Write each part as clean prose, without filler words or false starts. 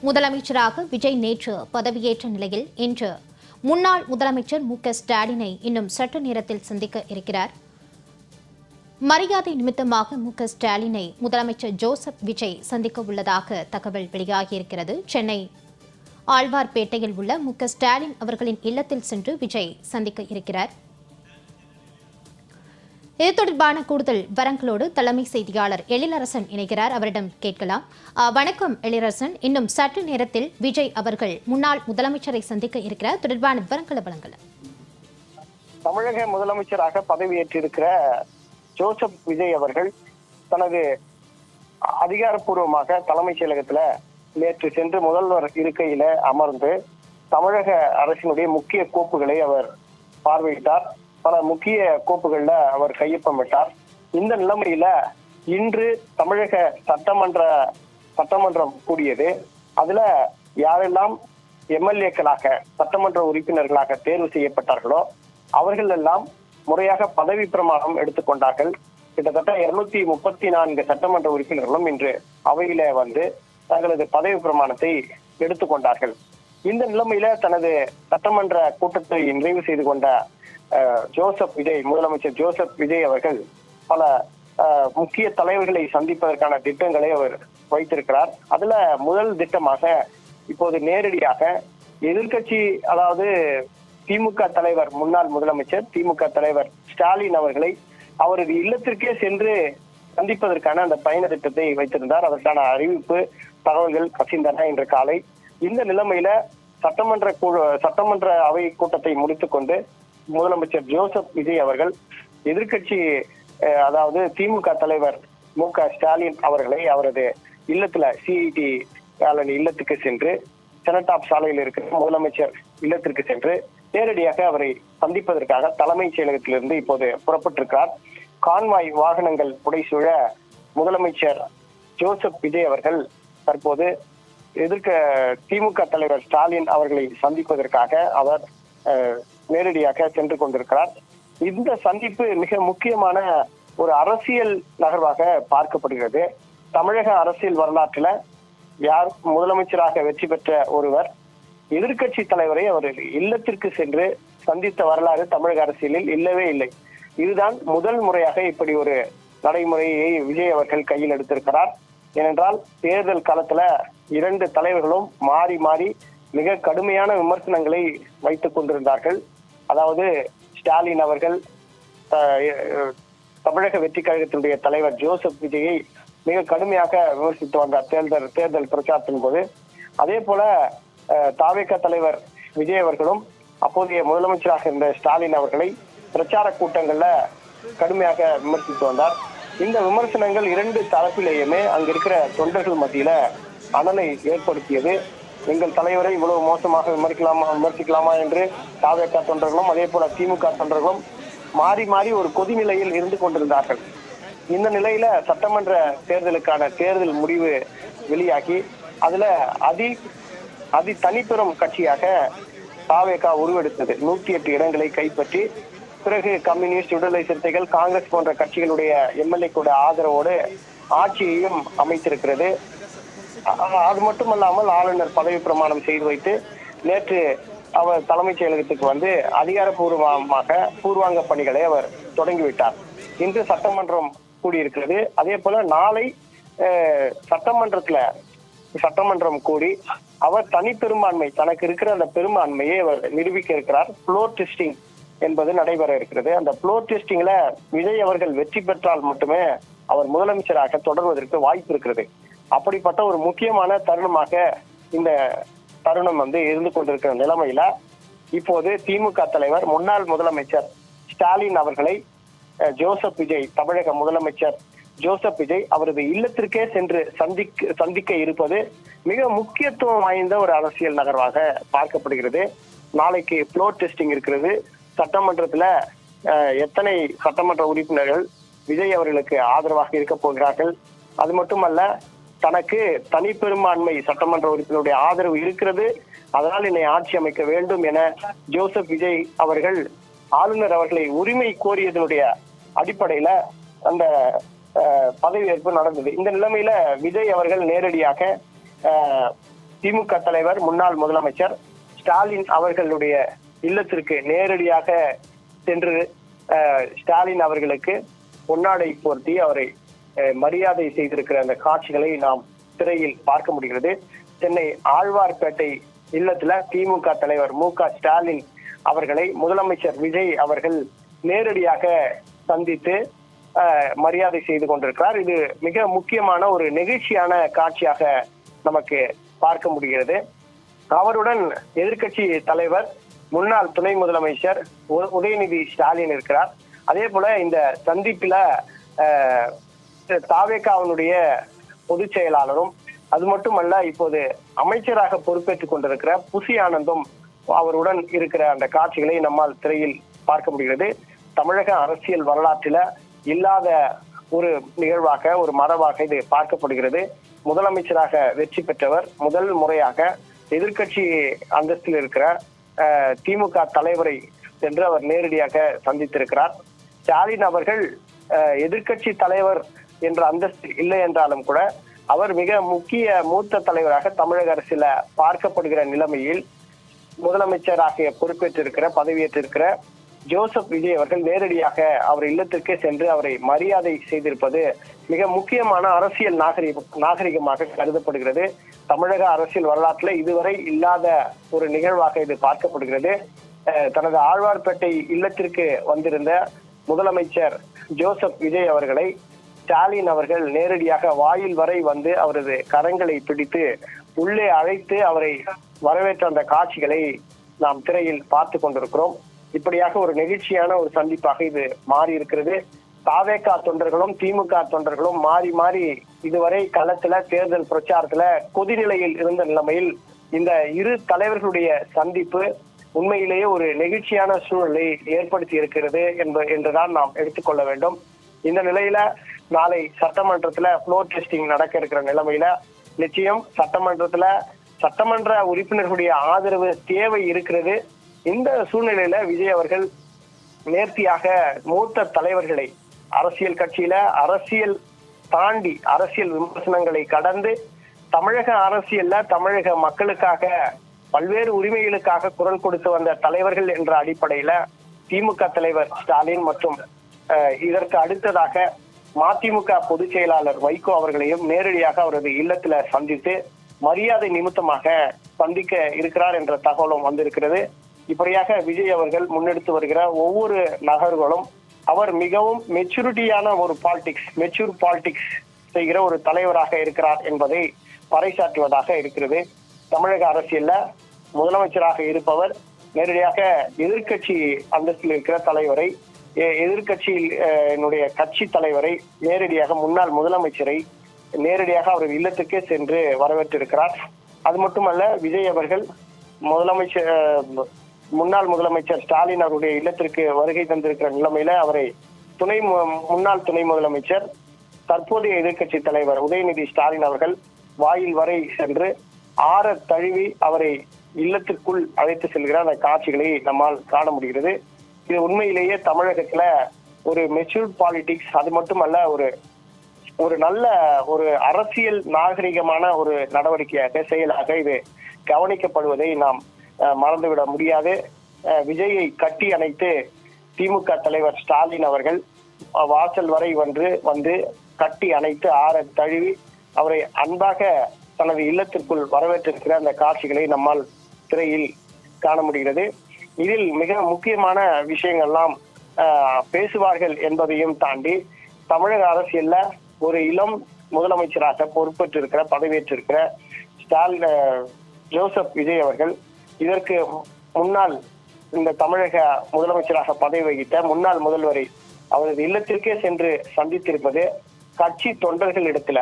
முதலமைச்சராக விஜய் நேற்று பதவியேற்ற நிலையில் இன்று முன்னாள் முதலமைச்சர் மு.க.ஸ்டாலினை இன்னும் சற்று நேரத்தில் சந்திக்க இருக்கிறார். மரியாதை நிமித்தமாக மு.க.ஸ்டாலினை முதலமைச்சர் ஜோசப் விஜய் சந்திக்க உள்ளதாக தகவல் வெளியாகியிருக்கிறது. சென்னை ஆழ்வார்பேட்டையில் உள்ள மு.க.ஸ்டாலின் அவர்களின் இல்லத்தில் சென்று விஜய் சந்திக்க இருக்கிறார். இது தொடர்பான கூடுதல் விவரங்களோடு தலைமை செய்தியாளர் எழிலரசன் இணைகிறார். அவரிடம் கேட்கலாம். வணக்கம் எழிலரசன், இன்னும் சற்று நேரத்தில் விஜய் அவர்கள் முன்னாள் முதலமைச்சரை சந்திக்க இருக்கிறார். தொடர்பான விவரங்களை வழங்கலாம். தமிழக முதலமைச்சராக பதவியேற்றிருக்கிற ஜோசப் விஜய் அவர்கள் தனது அதிகாரப்பூர்வமாக தலைமைச் செயலகத்துல நேற்று சென்று முதல்வர் இருக்கையில அமர்ந்து தமிழக அரசினுடைய முக்கிய கோப்புகளை அவர் பார்வையிட்டார். பல முக்கிய கோப்புகள்ல அவர் கையொப்பமிட்டார். இந்த நிலைமையில இன்று தமிழக சட்டமன்றம் கூடியது. அதுல யாரெல்லாம் எம்எல்ஏக்களாக சட்டமன்ற உறுப்பினர்களாக தேர்வு செய்யப்பட்டார்களோ அவர்கள் எல்லாம் முறையாக பதவி பிரமாணம் எடுத்துக்கொண்டார்கள். கிட்டத்தட்ட 234 சட்டமன்ற உறுப்பினர்களும் இன்று அவையில வந்து தங்களது பதவி பிரமாணத்தை எடுத்துக்கொண்டார்கள். இந்த நிலைமையில தனது சட்டமன்ற கூட்டத்தை நிறைவு செய்து கொண்ட முதலமைச்சர் ஜோசப் விஜய் அவர்கள் பல முக்கிய தலைவர்களை சந்திப்பதற்கான திட்டங்களை அவர் வைத்திருக்கிறார். அதுல முதல் திட்டமாக இப்போது நேரடியாக எதிர்கட்சி, அதாவது திமுக தலைவர், முன்னாள் முதலமைச்சர் திமுக தலைவர் ஸ்டாலின் அவர்களை அவரது இல்லத்திற்கே சென்று சந்திப்பதற்கான அந்த பயண திட்டத்தை வைத்திருந்தார். அதற்கான அறிவிப்பு தகவல்கள் கசிந்தன இன்று காலை. இந்த நிலைமையில சட்டமன்ற அவை கூட்டத்தை முடித்துக் கொண்டு முதலமைச்சர் ஜோசப் விஜய் அவர்கள் எதிர்கட்சி, அதாவது திமுக தலைவர் மு.க.ஸ்டாலின் அவர்களை அவரது இல்லத்துல சிஐடி காலனி இல்லத்துக்கு சென்று செனட்டாப் சாலையில் இருக்கிற முதலமைச்சர் இல்லத்திற்கு சென்று நேரடியாக அவரை சந்திப்பதற்காக தலைமைச் செயலகத்திலிருந்து இப்போது புறப்பட்டிருக்கிறார். கான்வாய் வாகனங்கள் புடைசூழ முதலமைச்சர் ஜோசப் விஜய் அவர்கள் தற்போது திமுக தலைவர் ஸ்டாலின் அவர்களை சந்திப்பதற்காக அவர் நேரடியாக சென்று கொண்டிருக்கிறார். இந்த சந்திப்பு மிக முக்கியமான ஒரு அரசியல் நகர்வாக பார்க்கப்படுகிறது. தமிழக அரசியல் வரலாற்றுல யார் முதலமைச்சராக வெற்றி பெற்ற ஒருவர் எதிர்கட்சி தலைவரை அவர் இல்லத்திற்கு சென்று சந்தித்த வரலாறு தமிழக அரசியலில் இல்லவே இல்லை. இதுதான் முதல் முறையாக இப்படி ஒரு நடைமுறையை விஜய் அவர்கள் கையில் எடுத்திருக்கிறார். ஏனென்றால் தேர்தல் காலத்துல 2 தலைவர்களும் மாறி மாறி மிக கடுமையான விமர்சனங்களை வைத்துக் கொண்டிருந்தார்கள். அதாவது ஸ்டாலின் அவர்கள் தமிழக வெற்றி கழகத்தினுடைய தலைவர் ஜோசப் விஜயை மிக கடுமையாக விமர்சித்து வந்தார் தேர்தல் பிரச்சாரத்தின் போது. அதே போல தாவேக தலைவர் விஜய் அவர்களும் அப்போதைய முதலமைச்சராக இருந்த ஸ்டாலின் அவர்களை பிரச்சார கூட்டங்கள்ல கடுமையாக விமர்சித்து வந்தார். இந்த விமர்சனங்கள் 2 தரப்பிலேயுமே அங்க இருக்கிற தொண்டர்கள் மத்தியில அனலை ஏற்படுத்தியது. எங்கள் தலைவரை இவ்வளவு மோசமாக விமர்சிக்கலாமா என்று தாவேக தொண்டர்களும் அதே போல திமுக தொண்டர்களும் மாறி மாறி ஒரு கொதிநிலையில் இருந்து கொண்டிருந்தார்கள். இந்த நிலையில சட்டமன்ற தேர்தலுக்கான தேர்தல் முடிவு வெளியாகி அதுல அதி தனிப்பெரும் கட்சியாக தாவேக உருவெடுத்தது. 108 இடங்களை கைப்பற்றி பிறகு கம்யூனிஸ்ட், விடுதலை சிறுத்தைகள், காங்கிரஸ் போன்ற கட்சிகளுடைய எம்எல்ஏ கூட ஆதரவோடு ஆட்சியையும் அமைத்திருக்கிறது. அது மட்டுமல்லாமல் ஆளுநர் பதவி பிரமாணம் செய்து வைத்து நேற்று அவர் தலைமைச் செயலகத்துக்கு வந்து அதிகாரப்பூர்வமாக பூர்வாங்க பணிகளை அவர் தொடங்கிவிட்டார். இன்று சட்டமன்றம் கூடியிருக்கிறது. அதே போல நாளை சட்டமன்றம் கூடி அவர் தனிப்பெரும்பான்மை, தனக்கு இருக்கிற அந்த பெரும்பான்மையை அவர் நிரூபிக்க இருக்கிறார். ஃப்ளோர் டெஸ்டிங் என்பது நடைபெற இருக்கிறது. அந்த ஃப்ளோர் டெஸ்டிங்ல விஜய் அவர்கள் வெற்றி பெற்றால் மட்டுமே அவர் முதலமைச்சராக தொடர்வதற்கு வாய்ப்பு இருக்கிறது. அப்படிப்பட்ட ஒரு முக்கியமான தருணமாக இந்த தருணம் வந்து இருந்து கொண்டிருக்கிற நிலைமையில இப்போது திமுக தலைவர் முன்னாள் முதலமைச்சர் ஸ்டாலின் அவர்களை ஜோசப் விஜய், தமிழக முதலமைச்சர் ஜோசப் விஜய் அவரது இல்லத்திற்கே சென்று சந்திக்க இருப்பது மிக முக்கியத்துவம் வாய்ந்த ஒரு அரசியல் நகர்வாக பார்க்கப்படுகிறது. நாளைக்கு ஃப்ளோர் டெஸ்டிங் இருக்கிறது. சட்டமன்றத்துல எத்தனை சட்டமன்ற உறுப்பினர்கள் விஜய் அவர்களுக்கு ஆதரவாக இருக்க போகிறார்கள், அது மட்டுமல்ல தனக்கு தனிப்பெரும்பான்மை சட்டமன்ற உறுப்பினருடைய ஆதரவு இருக்கிறது, அதனால் என்னை ஆட்சி அமைக்க வேண்டும் என ஜோசப் விஜய் அவர்கள் ஆளுநர் அவர்களை உரிமை கோரியதனுடைய அடிப்படையில அந்த பதவியேற்பு நடந்தது. இந்த நிலைமையில விஜய் அவர்கள் நேரடியாக திமுக தலைவர் முன்னாள் முதலமைச்சர் ஸ்டாலின் அவர்களுடைய இல்லத்திற்கு நேரடியாக சென்று ஸ்டாலின் அவர்களுக்கு பொன்னாடை போர்த்தி அவரை மரியாதை செய்திருக்கிற அந்த காட்சிகளை நாம் திரையில் பார்க்க முடிகிறது. சென்னை ஆழ்வார்பேட்டை இல்லத்துல திமுக தலைவர் மு.க.ஸ்டாலின் அவர்களை முதலமைச்சர் விஜய் அவர்கள் நேரடியாக சந்தித்து மரியாதை செய்து கொண்டிருக்கிறார். இது மிக முக்கியமான ஒரு நெகிழ்ச்சியான காட்சியாக நமக்கு பார்க்க முடிகிறது. அவருடன் எதிர்க்கட்சி தலைவர் முன்னாள் துணை முதலமைச்சர் உதயநிதி ஸ்டாலின் இருக்கிறார். அதே போல இந்த சந்திப்பில தாவேகாவினுடைய பொதுச் செயலாளரும் அது மட்டுமல்ல இப்போது அமைச்சராக பொறுப்பேற்றுக் கொண்டிருக்கிற புசி ஆனந்தும் அவருடன் இருக்கிற அந்த காட்சிகளை நம்மால் திரையில் பார்க்க முடிகிறது. தமிழக அரசியல் வரலாற்றில இல்லாத ஒரு நிகழ்வாக ஒரு மரபாக இது பார்க்கப்படுகிறது. முதலமைச்சராக வெற்றி பெற்றவர் முதல் முறையாக எதிர்க்கட்சி அந்தஸ்தில் இருக்கிற திமுக தலைவரை சென்று அவர் நேரடியாக சந்தித்திருக்கிறார். ஸ்டாலின் அவர்கள் எதிர்க்கட்சி தலைவர் என்ற அந்தஸ்து இல்லை என்றாலும் கூட அவர் மிக முக்கிய மூத்த தலைவராக தமிழக அரசியல பார்க்கப்படுகிற நிலைமையில் முதலமைச்சராக பொறுப்பேற்றிருக்கிற பதவியேற்றிருக்கிற ஜோசப் விஜய் அவர்கள் நேரடியாக அவர் இல்லத்திற்கே சென்று அவரை மரியாதை செய்திருப்பது மிக முக்கியமான அரசியல் நாகரிகமாக கருதப்படுகிறது. தமிழக அரசியல் வரலாற்றில் இதுவரை இல்லாத ஒரு நிகழ்வாக இது பார்க்கப்படுகிறது. தனது ஆழ்வார்பேட்டை இல்லத்திற்கு வந்திருந்த முதலமைச்சர் ஜோசப் விஜய் அவர்களை ஸ்டாலின் அவர்கள் நேரடியாக வாயில் வரை வந்து அவரது கரங்களை பிடித்து உள்ளே அழைத்து அவரை வரவேற்ற அந்த காட்சிகளை நாம் திரையில் பார்த்து கொண்டிருக்கிறோம். இப்படியாக ஒரு நெகிழ்ச்சியான ஒரு சந்திப்பாக இது மாறி இருக்கிறது. தாவேகா தொண்டர்களும் திமுக தொண்டர்களும் மாறி மாறி இதுவரை களத்துல தேர்தல் பிரச்சாரத்துல கொதிநிலையில் இருந்த நிலைமையில் இந்த இரு தலைவர்களுடைய சந்திப்பு உண்மையிலேயே ஒரு நெகிழ்ச்சியான சூழலை ஏற்படுத்தி இருக்கிறது என்றுதான் நாம் எடுத்துக்கொள்ள வேண்டும். இந்த நிலையில நாளை சட்டமன்றத்துல ஃப்ளோர் டெஸ்டிங் நடக்க இருக்கிற நிலைமையில நிச்சயம் சட்டமன்ற உறுப்பினர்களுடைய ஆதரவு தேவை இருக்கிறது. இந்த சூழ்நிலையில விஜய் அவர்கள் நேர்த்தியாக மூத்த தலைவர்களை அரசியல் கட்சியில அரசியல் தாண்டி அரசியல் விமர்சனங்களை கடந்து தமிழக அரசியல்ல தமிழக மக்களுக்காக பல்வேறு உரிமைகளுக்காக குரல் கொடுத்து வந்த தலைவர்கள் என்ற அடிப்படையில திமுக தலைவர் ஸ்டாலின் மற்றும் இதற்கு அடுத்ததாக மதிமுக பொதுச் செயலாளர் வைகோ அவர்களையும் நேரடியாக அவரது இல்லத்துல சந்தித்து மரியாதை நிமித்தமாக சந்திக்க இருக்கிறார் என்ற தகவலும் வந்திருக்கிறது. இப்படியாக விஜய் அவர்கள் முன்னெடுத்து வருகிற ஒவ்வொரு நகர்களும் அவர் மிகவும் மெச்சூர் பாலிடிக்ஸ் செய்கிற ஒரு தலைவராக இருக்கிறார் என்பதை பறைசாற்றுவதாக இருக்கிறது. தமிழக அரசியல்ல முதலமைச்சராக இருப்பவர் நேரடியாக எதிர்கட்சி அந்தஸ்தில் இருக்கிற தலைவரை, எதிர்கட்சியினுடைய கட்சி தலைவரை நேரடியாக முன்னாள் முதலமைச்சரை நேரடியாக அவரது இல்லத்துக்கே சென்று வரவேற்றிருக்கிறார். அது மட்டுமல்ல, விஜய் அவர்கள் முன்னாள் முதலமைச்சர் ஸ்டாலின் அவருடைய இல்லத்திற்கு வருகை தந்திருக்கிற நிலைமையில அவரை முன்னாள் துணை முதலமைச்சர் தற்போதைய எதிர்கட்சி தலைவர் உதயநிதி ஸ்டாலின் அவர்கள் வாயில் வரை சென்று ஆற தழுவி அவரை இல்லத்திற்குள் அழைத்து செல்கிற அந்த காட்சிகளை நம்மால் காண முடிகிறது. இது உண்மையிலேயே தமிழகத்துல ஒரு மெச்சூர் பாலிடிக்ஸ், அது மட்டுமல்ல ஒரு நல்ல ஒரு அரசியல் நாகரிகமான ஒரு நடவடிக்கையாக செயலாக இது கவனிக்கப்படுவதை நாம் மறந்துவிட முடியாது. விஜயை கட்டி அணைத்து திமுக தலைவர் ஸ்டாலின் அவர்கள் வாசல் வரை வந்து கட்டி அணைத்து ஆற தழுவி அவரை அன்பாக தனது இல்லத்திற்குள் வரவேற்றிருக்கிற அந்த காட்சிகளை நம்மால் திரையில் காண முடிகிறது. இதில் மிக முக்கியமான விஷயங்கள்லாம் பேசுவார்கள் என்பதையும் தாண்டி தமிழக அரசியல்ல ஒரு இளம் முதலமைச்சராக பொறுப்பேற்றிருக்கிற பதவியேற்றிருக்கிற ஜோசப் விஜய் அவர்கள் இதற்கு முன்னால் இந்த தமிழக முதலமைச்சராக பதவி வகித்த முன்னாள் முதல்வரை அவரது இல்லத்திற்கே சென்று சந்தித்திருப்பது கட்சி தொண்டர்கள் இடத்துல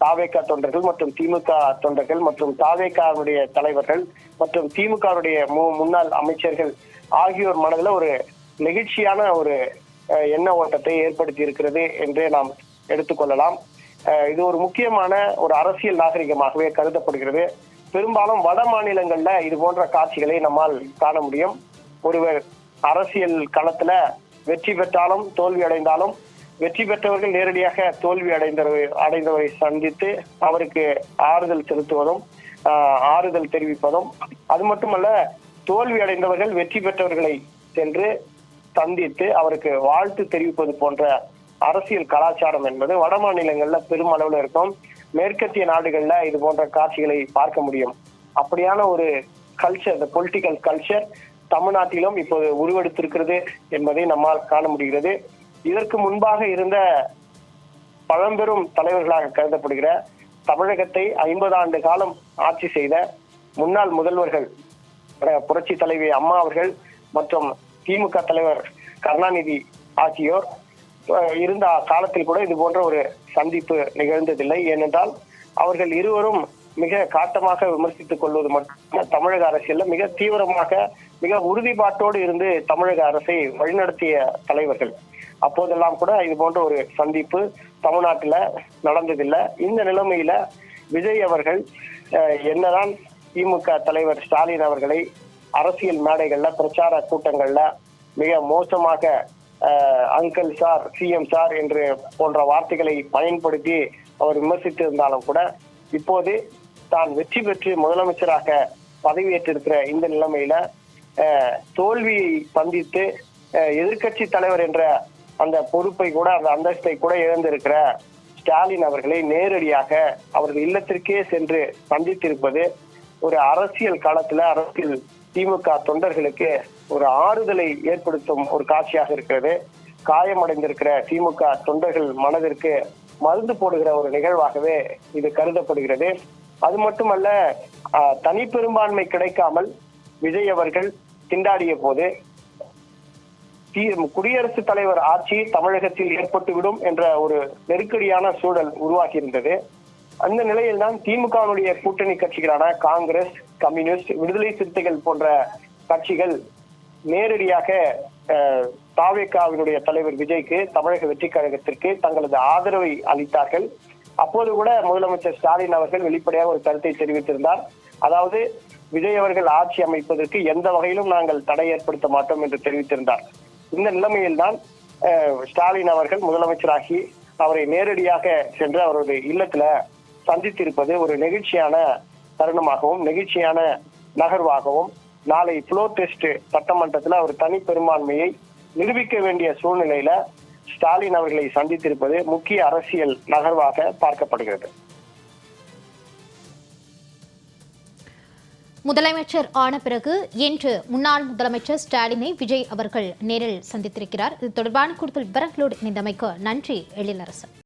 தாவேகா தொண்டர்கள் மற்றும் திமுக தொண்டர்கள் மற்றும் தாவேகாவுடைய தலைவர்கள் மற்றும் திமுகவுடைய முன்னாள் அமைச்சர்கள் ஆகியோர் மனதில் ஒரு நெகிழ்ச்சியான ஒரு எண்ண ஓட்டத்தை ஏற்படுத்தி இருக்கிறது என்றே நாம் எடுத்துக்கொள்ளலாம். இது ஒரு முக்கியமான ஒரு அரசியல் நாகரிகமாகவே கருதப்படுகிறது. பெரும்பாலும் வட மாநிலங்கள்ல இது போன்ற காட்சிகளை நம்மால் காண முடியும். ஒருவர் அரசியல் களத்துல வெற்றி பெற்றாலும் தோல்வி அடைந்தாலும் வெற்றி பெற்றவர்கள் நேரடியாக தோல்வி அடைந்தவரை சந்தித்து அவருக்கு ஆறுதல் செலுத்துவதும், ஆறுதல் தெரிவிப்பதும், அது மட்டுமல்ல தோல்வி அடைந்தவர்கள் வெற்றி பெற்றவர்களை சென்று சந்தித்து அவருக்கு வாழ்த்து தெரிவிப்பது போன்ற அரசியல் கலாச்சாரம் என்பது வட மாநிலங்கள்ல பெருமளவுல இருக்கும். மேற்கத்திய நாடுகள்ல இது போன்ற காட்சிகளை பார்க்க முடியும். அப்படியான ஒரு கல்ச்சர், இந்த பொலிட்டிக்கல் கல்ச்சர் தமிழ்நாட்டிலும் இப்போது உருவெடுத்திருக்கிறது என்பதை நம்மால் காண முடிகிறது. இதற்கு முன்பாக இருந்த பழம்பெரும் தலைவர்களாக கருதப்படுகிற தமிழகத்தை 50 ஆண்டு காலம் ஆட்சி செய்த முன்னாள் முதல்வர்கள் புரட்சி தலைவி அம்மா அவர்கள் மற்றும் திமுக தலைவர் கருணாநிதி ஆகியோர் இருந்த காலத்தில் கூட இது போன்ற ஒரு சந்திப்பு நிகழ்ந்ததில்லை. ஏனென்றால் அவர்கள் இருவரும் மிக காட்டமாக விமர்சித்துக் கொள்வது மட்டும் தமிழக அரசியல்ல மிக தீவிரமாக, மிக உறுதிப்பாட்டோடு இருந்து தமிழக அரசை வழிநடத்திய தலைவர்கள். அப்போதெல்லாம் கூட இது போன்ற ஒரு சந்திப்பு தமிழ்நாட்டுல நடந்ததில்லை. இந்த நிலைமையில விஜய் அவர்கள் என்னதான் திமுக தலைவர் ஸ்டாலின் அவர்களை அரசியல் மேடைகள்ல, பிரச்சார கூட்டங்கள்ல மிக மோசமாக அங்கிள் சார், சிஎம் சார் என்று போன்ற வார்த்தைகளை பயன்படுத்தி அவர் விமர்சித்து இருந்தாலும் கூட இப்போது தான் வெற்றி பெற்று முதலமைச்சராக பதவியேற்றிருக்கிற இந்த நிலைமையில தோல்வியை சந்தித்து எதிர்கட்சி தலைவர் என்ற அந்த பொறுப்பை கூட, அந்த அந்தஸ்தை கூட இழந்திருக்கிற ஸ்டாலின் அவர்களை நேரடியாக அவர்கள் இல்லத்திற்கே சென்று சந்தித்திருப்பது ஒரு அரசியல் காலத்துல அரசியல் திமுக தொண்டர்களுக்கு ஒரு ஆறுதலை ஏற்படுத்தும் ஒரு காட்சியாக இருக்கிறது. காயமடைந்திருக்கிற திமுக தொண்டர்கள் மனதிற்கு மருந்து போடுகிற ஒரு நிகழ்வாகவே இது கருதப்படுகிறது. அது மட்டுமல்ல, தனி பெரும்பான்மை கிடைக்காமல் விஜய் அவர்கள் திண்டாடிய போது குடியரசுத் தலைவர் ஆட்சி தமிழகத்தில் ஏற்பட்டுவிடும் என்ற ஒரு நெருக்கடியான சூழல் உருவாகி இருந்தது. அந்த நிலையில் தான் திமுகவுடைய கூட்டணி கட்சிகளான காங்கிரஸ், கம்யூனிஸ்ட், விடுதலை சிறுத்தைகள் போன்ற கட்சிகள் நேரடியாக தாவேகாவினுடைய தலைவர் விஜய்க்கு, தமிழக வெற்றி கழகத்திற்கு தங்களது ஆதரவை அளித்தார்கள். அப்போது கூட முதலமைச்சர் ஸ்டாலின் அவர்கள் வெளிப்படையாக ஒரு கருத்தை தெரிவித்திருந்தார். அதாவது விஜய் அவர்கள் ஆட்சி அமைப்பதற்கு எந்த வகையிலும் நாங்கள் தடை ஏற்படுத்த மாட்டோம் என்று தெரிவித்திருந்தார். இந்த நிலைமையில் தான் ஸ்டாலின் அவர்கள் முதலமைச்சராகி அவரை நேரடியாக சென்று அவரது இல்லத்துல சந்தித்திருப்பது ஒரு நெகிழ்ச்சியான தருணமாகவும் நெகிழ்ச்சியான நகர்வாகவும், நாளை புளோர் டெஸ்ட் சட்டமன்றத்தில் அவர் தனி பெரும்பான்மையை நிரூபிக்க வேண்டிய சூழ்நிலையில ஸ்டாலின் அவர்களை சந்தித்திருப்பது முக்கிய அரசியல் நகர்வாக பார்க்கப்படுகிறது. முதலமைச்சர் ஆன பிறகு இன்று முன்னாள் முதலமைச்சர் ஸ்டாலினை விஜய் அவர்கள் நேரில் சந்தித்திருக்கிறார். இது தொடர்பான கூடுதல் விவரங்களோடு இணைந்தமைக்கு நன்றி எழிலரசன்.